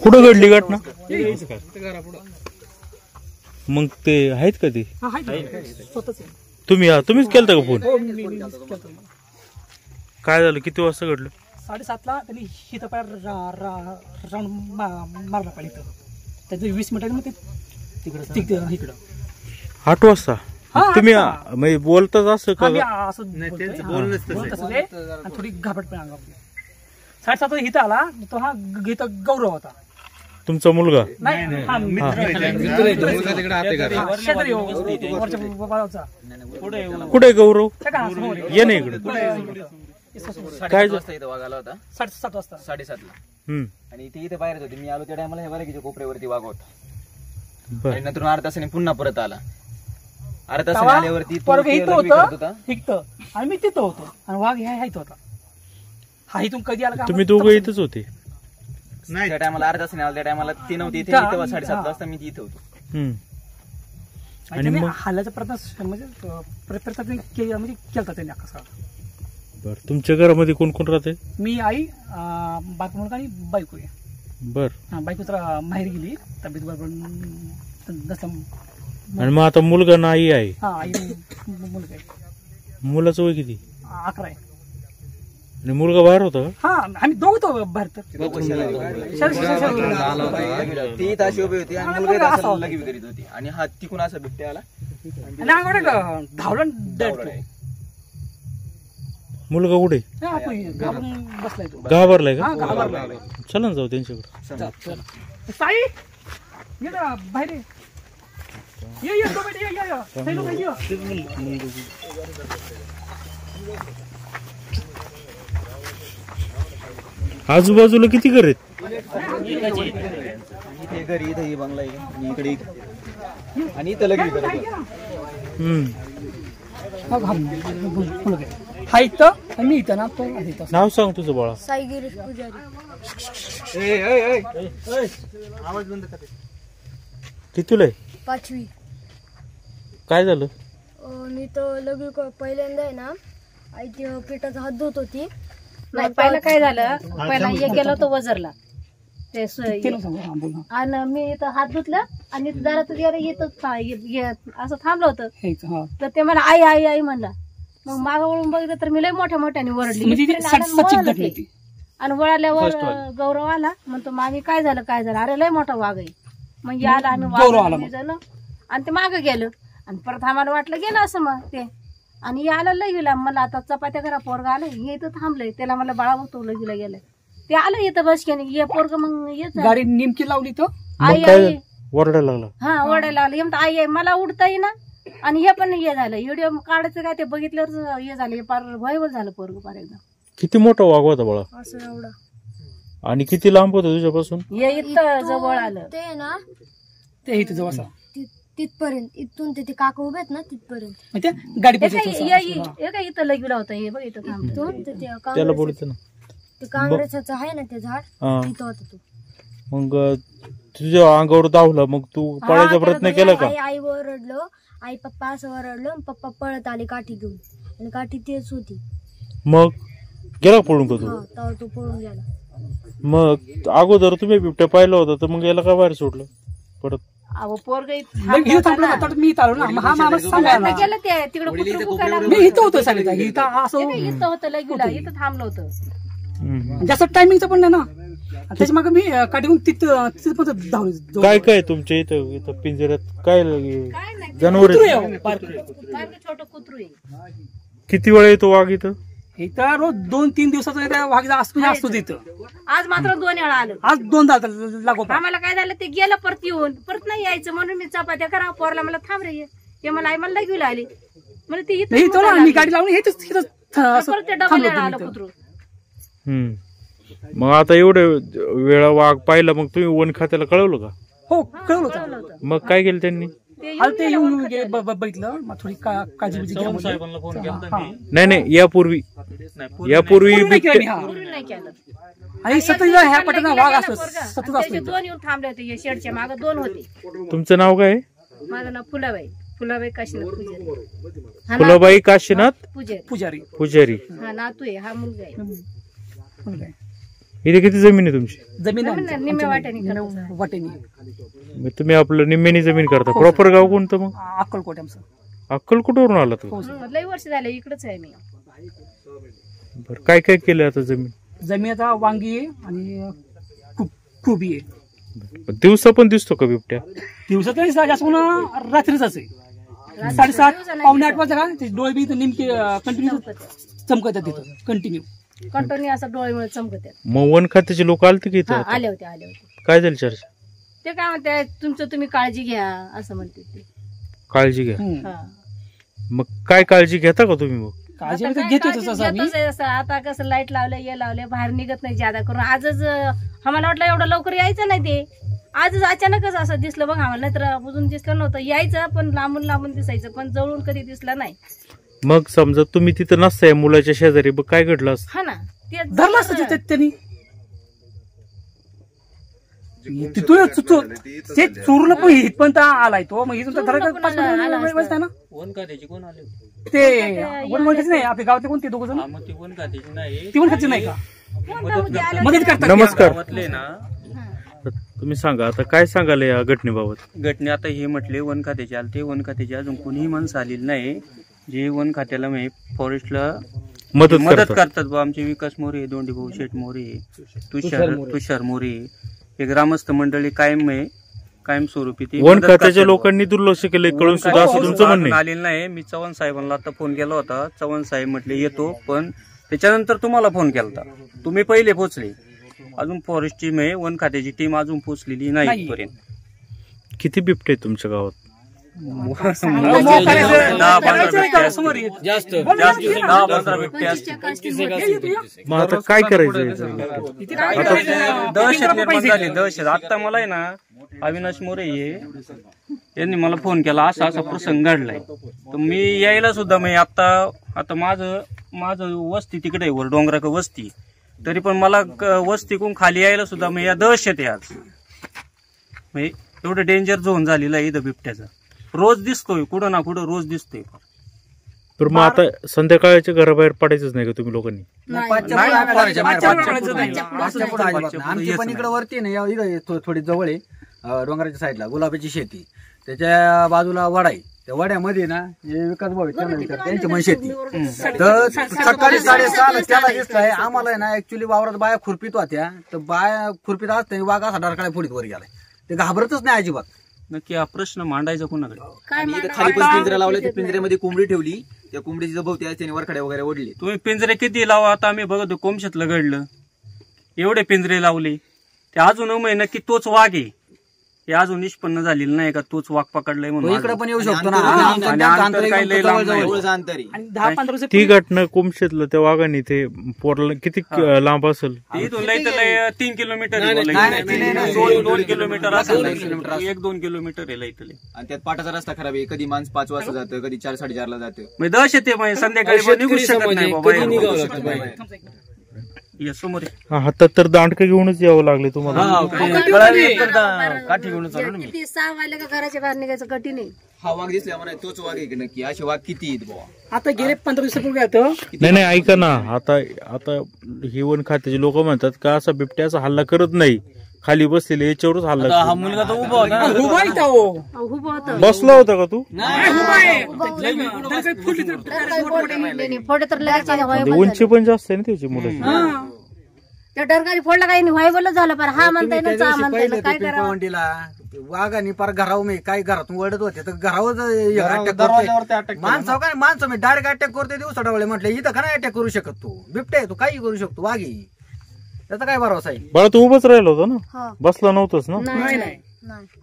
कुठं घडली घटना? मग ते आहेत का ते? तुम्हीच केलता का फोन? काय झालं? किती वाजता घडलं? 7:30ला त्यांनी हिथं राऊंड मारला पाहिजे. त्याचे 20 मिनिटांनी मग ते इकडं 8 वाजता तुम्ही बोलताच असं का? थोडी घाबरट पण अंगामध्ये. 7:30 इथं आला तो. हा इथं गौरव होता तुमचा मुलगा? कुठे गौरव? ये ना इकडे. काय वागायला होता 7:30 वाजता 7:30ला. आणि ते इथे बाहेर होते. मी आलो त्या टायमाला हे बघा कोपऱ्यावरती वाघ होता. आणि नंतर अर्धा तासाने पुन्हा परत आला. अर्धा तासाने आल्यावरती इथं होतं आणि मी तिथं होतो आणि वाघ ह्या इथं होता. हा इथून कधी आला? तुम्ही दोघं इथंच होते? नाही, त्या टायमाला अर्धा तासाने आला. त्या टायमाला ती नव्हती इथे. 7:30 वाजता मी इथे होतो. आणि मग हालाचा प्रयत्न म्हणजे केलता त्यांनी कसा. बर, तुमच्या घरामध्ये कोण कोण राहते? मी, आई, बायको, मुलगा आणि बायको आहे. बर. बायको तर माहेर गेली तब्येत बरोबर नसलं. आणि मग आता मुलगा ना आई आहे? हा, आई मुलगा आहे. मुलाचं वय किती? 11 आहे. आणि मुलगा बाहेर होता? हा, आम्ही दोघं बाहेर. ती ताशी उभी होती आणि मुलगा असं लगी करीत होती. आणि हा तिकून असा बिबट्या आला आणि धावला डेड. मुलगा कुठे? बसलाय तो. घाबरलाय का? चला ना जाऊ त्यांच्याकडे. साई ये ना बाहेर. आजूबाजूला किती घर आहेत? इथे घर, इथे बंगला आहे, इकडे आणि इथं लगी करत. हा इथं मी इथं ना. तो नाव सांग तुझं बाळा. साई गिरीश पुजारी. आवाज बंद कर. कितीला आहे? 5वी. काय झालं? मी तर लगी पहिल्यांदा आहे ना, आई ती पिठाचा हात धुत होती. नाही, पहिलं काय झालं, पहिला एक गेलो तो वजरला ते आणि मी इथं हात धुतलं आणि जरा तुझ्या येत असं थांबलं होतं. तर ते मला आई आई आई म्हणला. मग मागं वळून बघितलं तर मी लय मोठ्या मोठ्याने वरडली. आणि वळाल्यावर गौरव आला. म्हणतो मागे काय झालं काय झालं? अरे लय मोठा वाघ आहे. म्हणजे आला आम्ही झालं आणि ते मागं गेलं. आणि परत आम्हाला वाटलं गेलं असं मग ते. आणि आलं लगीला. मला आता चपात्या करा, पोरगा आलं हे इथं थांबलंय. त्याला मला बाळा बघतो लगीला गेलं. ते आलं येतं बसक्याने. ये पोरग मग येत गाडी नेमकी लावली तो. आई आई ओरडायला लागला. हा, ओरडायला लागलं. म्हणतो आई आई मला उडता येईना. आणि हे पण हे झालं. व्हिडिओ काढायचं काय ते बघितल्यावर हे झालं. हे पार भयभर झालं पोरग पार एकदम. किती मोठा वाघ होता बाळा? असं एवढं. आणि किती लांब होतं तुझ्यापासून? हे इथं जवळ आलं. ते ना ते इथं जवळ तिथपर्यंत. इथून ते काका उभे आहेत ना तिथपर्यंत. गाडी इथं लगीला होतं. हे बघ इथं थांबतो. त्याला बोलतो ना. ते काँग्रेसचं आहे ना ते झाड, तिथं होतं तो. मग तुझ्या अंगावर धावला. मग तू पळायचा प्रयत्न केला का? आई ओरडलो. आई पप्पा असं ओरडलो. पप्पा पळत आले काठी घेऊन. आणि काठी तेच होती. मग गेला पळून का तू? तेव्हा तो पळून गेला. मग अगोदर तुम्ही बिबट्या पाहिलं होतं तर मग याला का बाहेर सोडलं परत? अहो पोरग मी इथं होतो सांगितलं. इथं होतं लगीला. इथं थांबलं होतं. जास्त टायमिंगचं पण नाही ना. त्याच्या मागे मी काढून तिथं पण धावली. काय काय तुमच्या इथं इथं पिंजऱ्यात काय जनावर? छोटं कुत्रू आहे. किती वेळा येतो वाघ इथं? इथं रोज 2-3 दिवसाचा वाघ असतो तिथं. आज मात्र 2 वेळा आलं. आज 2दा लागो. आम्हाला काय झालं ते गेलं परत येऊन. परत नाही यायचं म्हणून मी चपात्या करा पोरला मला थांब रे. ते मला आई मला घेऊन आली. म्हणजे ते इथं गाडी लावून परत ते डबल आलं कुत्रू. मग आता एवढे वेळा वाघ पाहिला मग तुम्ही वन खात्याला कळवलं का? हो, कळवलं होतं. मग काय केलं त्यांनी? ते येऊन बघितलं. थोडी काळजी नाही नाही, यापूर्वी नाही केलं. आणि सतत ह्या पटाला वाघ असतो. 2 येऊन थांबले होते. शेडच्या मागे 2 होते. तुमचं नाव काय? माझं नाव फुलाबाई काशीनाथ पुजारी. हा फुलाबाई काशीनाथ पुजारी. पुजारी. हा नातू आहे, हा मुलगा आहे. मुलगा आहे. इथे किती जमीन आहे तुमची? जमीन जमीन नाही, निम्म्या वाट्याने करतो. वाटेनी मग तुम्ही आपलं निम्म्यानी जमीन करता. प्रॉपर गाव कोणतं मग? अक्कलकोट आमचं. अक्कलकोटवरून आला तू? लई वर्ष झाले इकडेच आहे मी. बरं, काय काय केलं आता जमीन? जमीन आता वांगी आहे आणि कोबी आहे. दिवसा पण दिसतो का बिबट्या? दिवसात तरी जास्त करून रात्रीच आहे. 7:30 पावणे 8 वाजता का ते डोळे बी नेमके कंटिन्यू चमकतात तिथं कंटिन्यू असं डोळ्यामुळे चमकत. मग वन खात्याचे लोक आलते की इथं? आले होते. काय झालं चर्चा? ते काय म्हणते तुमचं तुम्ही काळजी घ्या असं म्हणते ते. काळजी घ्या. हा. मग काय काळजी घेता का तुम्ही? मग काळजी आता काय घेतोच काळजी असं आम्ही. घेतोच आहे असं. आता कसं लाईट लावले बाहेर निघत नाही ज्यादा करून. आजच आम्हाला वाटलं एवढं लवकर यायचं नाही ते. आजच अचानकच असं दिसलं बघ आम्हाला, नाहीतर अजून दिसलं नव्हतं. यायचं पण लांबून दिसायचं, पण जवळून कधी दिसलं नाही. मग समजा तुम्ही तिथं नसताय मुलाच्या शेजारी, मग काय घडलं असतं? हा ना, ते धरलं असतं त्यांनी. तिथून ते चोरलं पण इथपर्यंत आलाय तो. मग इथून चोरून पण आला असता. ना वन खात्याचे कोण आले? ते वनखात्याचे नाही, आपल्या गावातले कोणते दोघ जण? मग ती वन खात्याची नाही, ती वनखात्याचे नाही का? मदत करतात. नमस्कार. गावातले ना. तुम्ही सांगा आता काय सांगाल या घटनेबाबत? घटने आता हे म्हटले वन खात्याचे आलते. वन खात्याचे अजून कोणीही माणसं आलेली नाही. जे वन खात्याला फॉरेस्टला मदत करतात बा. आमचे विकास मोरे, दोंडी भाऊ शेठ मोरे, तुषार मोरे, हे ग्रामस्थ मंडळी कायमस्वरूपी ती वन खात्याच्या लोकांनी दुर्लक्ष केले कळून सुद्धा, असं तुमचं म्हणणं आहे? आलेलं नाही. मी चव्हाण साहेबांना आता फोन केला होता. चव्हाण साहेब म्हटले येतो, पण त्याच्यानंतर तुम्हाला फोन केला. तुम्ही पहिले पोहोचले. अजून फॉरेस्ट टीम आहे, वन खात्याची टीम अजून पोहोचलेली नाही इथपर्यंत. किती बिबटे आहेत तुमच्या गावात? 10-15 बिबटे असतील. मग आता काय करायचं? दहशत निर्माण झाली, दहशत. आता मला आहे ना अविनाश मोरे यांनी मला फोन केला, असा प्रसंग घडलाय. तर मी यायला सुद्धा मी आता माझं वस्ती तिकडे वर डोंगराक वस्ती, तरी पण मला वस्तीकडून खाली यायला सुद्धा मी या दहशत आहे आज. म्हणजे एवढं डेंजर झोन झालेला आहे इथं बिबट्याचा. रोज दिसतोय, कुठं ना कुठं रोज दिसतोय. तर मग आता संध्याकाळच्या घराबाहेर पडायचंच नाही का तुम्ही लोकांनी? आमची पण इकडे वरती ना थोडी जवळ आहे डोंगराच्या साईडला गुलाबाची शेती, त्याच्या बाजूला वडा आहे. त्या वड्यामध्ये ना हे विकास भाऊ त्यांची पण शेती. तर सकाळी 6:30 त्याला दिसलाय आम्हाला आहे ना. ऍक्च्युली वावरात बाया खुरपीत होत्या, तर बाया खुरपीत असते वाघ असा डरकाळ्या फोडीत वर गेलाय. ते घाबरतच नाही अजिबात. नक्की हा प्रश्न मांडायचा कोणाकडे? खाली पण पिंजरा लावला, त्या पिंजऱ्यामध्ये कोंबडी ठेवली, त्या कोंबडीची भोवती आहे त्याने वरखड्या वगैरे ओढले. तुम्ही पिंजरे किती लावा, आता आम्ही बघतो कोमशातलं घडलं, एवढे पिंजरे लावले, ते अजून नक्की तोच वाघ आहे हे अजून निष्पन्न झालेलं नाही का तोच वाघ पकडलाय म्हणून. इकडे पण येऊ शकतो ना. ती घटना कोमशेतलं त्या वाघाने ते पोरला किती लांब असेल? इथून लय 3 किलोमीटर, 2 किलोमीटर असेल, 1-2 किलोमीटर आहे लय. आणि त्यात पाटाचा रस्ता खराब आहे. कधी माणसं 5 वाजता जातं, कधी 4-4:30 जातं. म्हणजे दहशत आहे. संध्याकाळी निघू शकत नाही बाबा. समोर हातात तर दांडकं घेऊनच यावं लागले तुम्हाला? काठी घेऊन चालू मी. किती 6 वाजले का घराच्या बाहेर निघायचं कठीण आहे. हा वाघ दिसला म्हणा, तोच वाघ आहे की नक्की? असे वाघ किती आहेत बाबा? आता गेले 15 दिवसापूर्वी येतं. नाही ऐका ना, आता ही वन खात्याचे लोक म्हणतात का असा बिबट्याचा हल्ला करत नाही, खाली बसलेले याच्यावरच हल्ला. हा मुलगा तर उभा होता, उभं होतं. बसला होता का तू? फोडे तर लगेच उंची पण जास्त आहे ना त्याची मुलाची. त्या डरकाली फोडला काही नाही, व्हायबल झालं. पर हा म्हणताय ना, चा म्हणताय ना, काय करावं? वंडीला वाघानी पार घरावर मी काही घरातून वडत होते, तर घरावर माणसं काय माणसं मी डायरेक्ट अटॅक करते दिवसा डवळे म्हटलं. इथं का नाही अटॅक करू शकत तू? बिबटे आहे तू, काही करू शकतो. वाघी त्याचा काय भरोसा आहे? बाळा तू उभंच राहिला होता ना, बसला नव्हताच ना?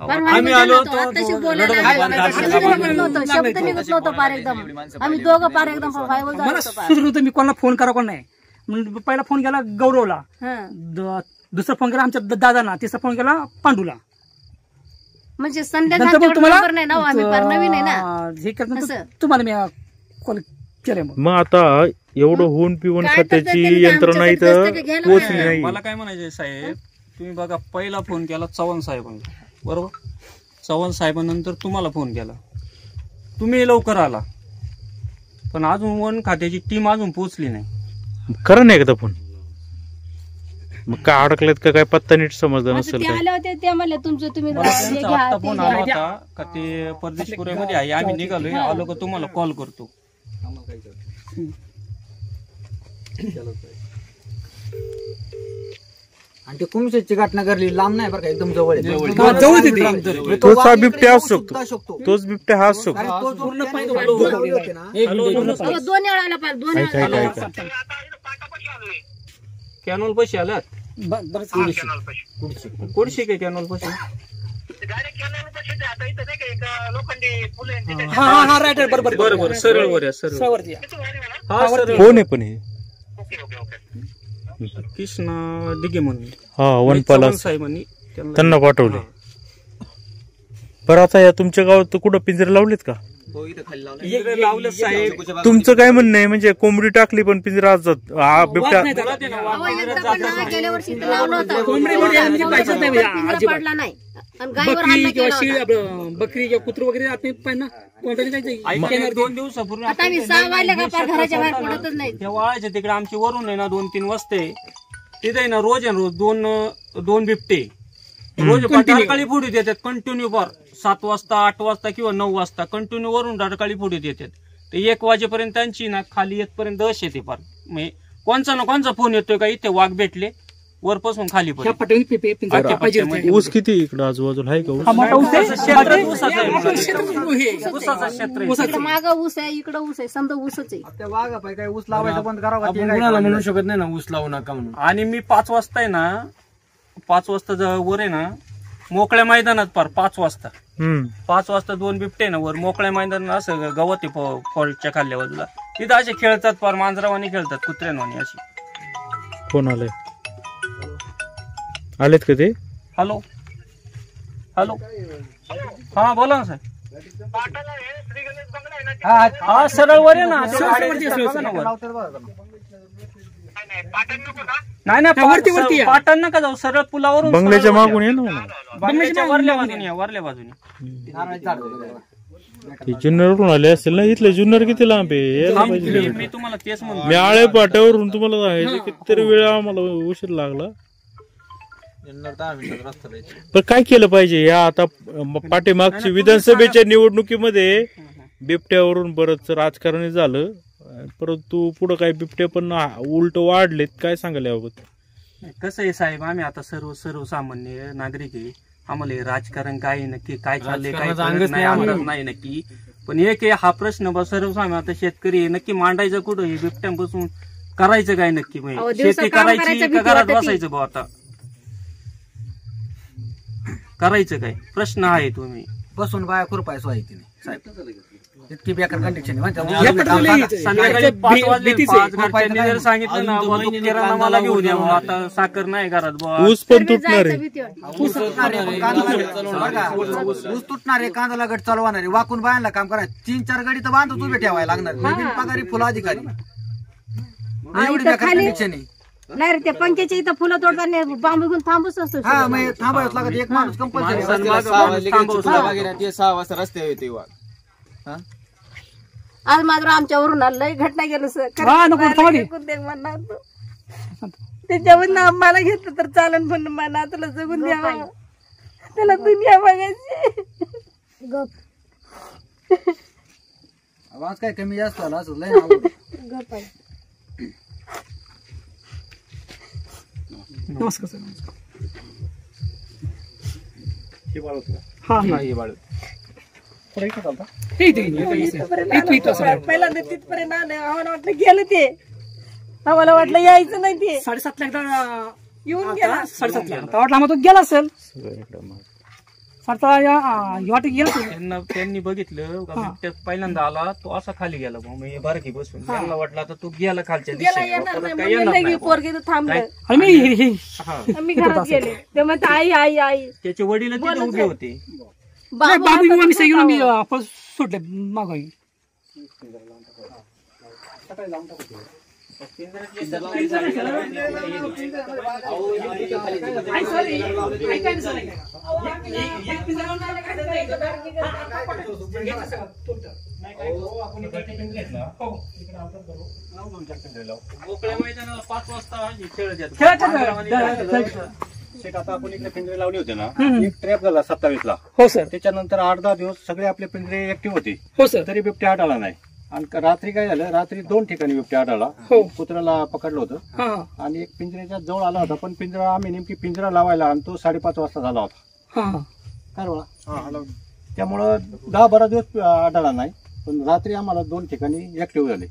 आम्ही आलो शब्द निघत नव्हतं पार एकदम. आम्ही दोघं पार एकदम व्हायबल मला झालं. सुचत होतं मी कोणाला फोन करा कोण नाही. म्हणून पहिला फोन केला गौरवला, दुसरा फोन केला आमच्या दादांना, तिसरा फोन केला पांडूला. म्हणजे संध्याकाळी नंबर नाही ना, आम्ही फार नवीन आहे ना. हे करताना तुम्हाला मी कॉल केलाय. मग आता एवढं होऊन पिऊन खात्याची यंत्रणा इथं पोहोचली नाही. मला काय म्हणायचंय साहेब, तुम्ही बघा पहिला फोन केला चव्हाण साहेबांना, बरोबर? चव्हाण साहेबांनंतर तुम्हाला फोन केला, तुम्ही लवकर आला, पण अजून वन खात्याची टीम अजून पोहोचली नाही. करा नाही एकदा फोन. मग काय अडकलेत का काय पत्ता नीट समजलं आता नसेल ते काय. आले होते ते म्हणले तुमचं तुम्ही मला हे त्यांचा घ्या, आत्ता ते फोन घ्या. आला होता का ते परदेशपुऱ्यामध्ये आहे, आम्ही निघालोय, आलो का तुम्हाला कॉल करतो. आणि ते कुमशेटची घटना घडली लांब नाही बरं का, एकदम जवळ आहे. जवळ येते ते. म्हणजे तोच वाघ हा इकडे बिबट्या येऊ असू सुद्धा शकतो, तोच बिबट्या हा असू शकतो. कारण तो जो पूर्णपणे त्याने तो लावले होते ना, अहो, दोन वेळा आला पाहिजे, दोन ऐका वेळा ऐका ऐका. कॅनॉल पैसे आल्यात बरंच कोणशी काय कॅनॉल पैसे. हा राईट बरोबर बरोबर सरळ वर या, सरळ सरळवरती या. हा सरळ. कोण आहे पण हे? कृष्णा दिघे म्हणून हा वनपाला साहेबांनी त्यांना पाठवले. बरं आता या तुमच्या गावात कुठं पिंजरे लावलेत का? इकडे लावलं साहेब. तुमचं काय म्हणणं आहे, म्हणजे कोंबडी टाकली पण पिंजरा हा बिबट्या नाही त्याला. अहो, एकदा पण ना, गेल्या वर्षी इथं लावलं होतं. कोंबडी म्हणजे आमची पाहिजेच नाही म्हणजे पिंजरा अजिबात. पडला नाही आणि गायीवर बकरी हल्ला किंवा केला शिळ होता. आपलं बकरी किंवा कुत्र वगैरे आपण पाहिजे ना कोणत्याने ऐका, काय 2 दिवसापूर्वी आता आम्ही 6 वाजल्या का पार घराच्या बाहेर पडतच नाही. त्या वाळाच्या तिकडे आमची वरून आहे ना 2-3 वस्ते, तिथे आहे ना रोज आहे ना रोज दोन बिबटे रोज डारकाळी फुडीत येतात कंटिन्यू पार 7 वाजता 8 वाजता किंवा 9 वाजता कंटिन्यू वरून डारकाळी फुडीत येतात. ते 1 वाजेपर्यंत त्यांची ना खाली येतपर्यंत दश येते पार. म्हणजे कोणचा ना कोणचा फोन येतोय का इथे वाघ भेटले वरपासून खाली ह्या पटवून पिंजरा पाहिजे. ऊस किती इकडं आजूबाजूला आहे का ऊस? हा मोठा ऊस आहे. ऊसाचं क्षेत्र आहे. इकडं मागं ऊस आहे, इकडं ऊस आहे, समजा ऊसच आहे. त्या वाघा पाहिजे काय ऊस लावायचं बंद करावं का ते आपण काय कुणाला कळलं? म्हणू शकत नाही ना ऊस लावू नका म्हणून. आणि मी 5 वाजता आहे ना 5 वाजता वर आहे ना मोकळ्या मैदानात पार 5 वाजता 5 वाजता 2 बिबटे ना वर मोकळ्या मैदानात असं गवत आहे फॉल्टच्या खाल्ल्या बाजूला, तिथं असे खेळतात पार मांजरावानी खेळतात कुत्र्यांवानी अशी. कोण आलंय? आलेत का ते? हॅलो हॅलो हा बोला ना साहेब. हा सरळ वर आहे ना बघा ना वर. नाही वरती या. पाटण नका जाऊ, सरळ पुलावरून बंगल्याच्या सरळ वर मागून या. ये ना मला. बंगल्याच्या वरल्या बाजूने या, वरल्या बाजूने. नारळाचं झाड होतं. ते जुन्नरवरून आले असेल ना, इथले जुन्नर किती लांब आहे? यायला पाहिजे. मी तुम्हाला तेच म्हणतो. मी आळे पाट्यावरून तुम्हाला सांगायचं कितीतरी वेळा आम्हाला उशीर लागला. पण काय केलं पाहिजे या आता पाठीमागची विधानसभेच्या निवडणुकीमध्ये बिबट्यावरून बरंच राजकारण झालं, परंतु पुढे काय बिबट्या पण उलट वाढलेत. काय सांगायला याबाबत? कसं आहे साहेब, आम्ही आता सर्वसामान्य नागरिक आहे, आम्हाला हे राजकारण काय नक्की काय चाललंय काय कळत नाही, अंदाज नाही नक्की. पण एक आहे हा प्रश्न बा सर्वसामान्य आता शेतकरी आहे, नक्की मांडायचं कुठं हे बिबट्यांपासून करायचं काय नक्की? अहो, म्हणजे दिवसा शेती काम करायची करायचं का भीती घरात वाटते. बसायचं बा आता करायचं काय प्रश्न आहे. तुम्ही बसून बाया खुरपाय सोय की नाही साहेब, इतकी बेकार कंडिशन संध्याकाळी 5 वाजले 5 घरच्यांनी जर सांगितलं ना बुवा, तू किराणा मला घेऊन या बुवा, आता साखर नाही घरात बुवा. ऊस पण तुटणार जायचं आहे. भीती वाटते. ऊस तुटणारे कांदा गट चालवणारे वाकून बायांना काम करायचं 3-4 गडी तर बांधून उभे ठेवायला लागणार. नवीन पगारी फुल अधिकारी एवढी बेकार कंडिशन आहे. नाही रे, ते पंख्याच्या इथं फुलं तोडताना बांबू घेऊन थांबूच असतो. हा मग थांबावंच लागत. एक माणूस कंपल्सरी. 6 वाजता रस्ते येते वाघ. आज मात्र आमच्यावरून लय घटना गेलो सर. हा, नको, थांबा की. त्याच्यावर आम्हाला घेतलं तर चालन, पण मला तुला जगून द्यावा, त्याला दुनिया बघायची. आवाज काय कमी जास्त झाला असं लय अवघड. नमस्कार सर. हा पहिल्यांदा तिथपर्यंत आलं, आम्हाला वाटलं गेलं ते, आम्हाला वाटलं यायचं नाही ते. 7:30 ला एकदा येऊन गेला. 7:30 ला आता वाटलं आम्हाला तो गेला असेल. 7:30 वाटत गेला असेल. त्यांनी बघितलं का बिबट्या पहिल्यांदा आला, तो असा खाली गेला बुवा, मग बारकी बसून त्यांना वाटलं आता तो गेला खालच्या गेला दिशेने, येणार परत नाही काही येणार म्हणून नाही. पोरगे तर थांबलं. आणि मी आम्ही घरात गेले, ते म्हणते आई आई आई. त्याचे वडील तिथे उभे होते. बाबा बाबू आम्ही सगळी मी पळत सुटले मागं. मोकळ्या मैदानाला 5 वाजता खेळ शेट आता आपण इकडे पिंजरे लावले होते ना, एक ट्रॅप झाला 27 ला. हो सर. त्याच्यानंतर 8-10 दिवस सगळे आपले पिंजरे ऍक्टिव्ह होते, हो सर. तरी बिबट्या आढळला नाही. आणि रात्री काय झालं, रात्री 2 ठिकाणी बिबट्या आढळला. हो. कुत्र्याला पकडलं होतं हा आणि एक पिंजऱ्याच्या जवळ आला होता, पण पिंजरा आम्ही नेमकी पिंजरा लावायला आणि तो 5:30 वाजता झाला होता. हा काय बोला, त्यामुळं 10-12 दिवस आढळला नाही, पण रात्री आम्हाला 2 ठिकाणी ऍक्टिव्ह झाले.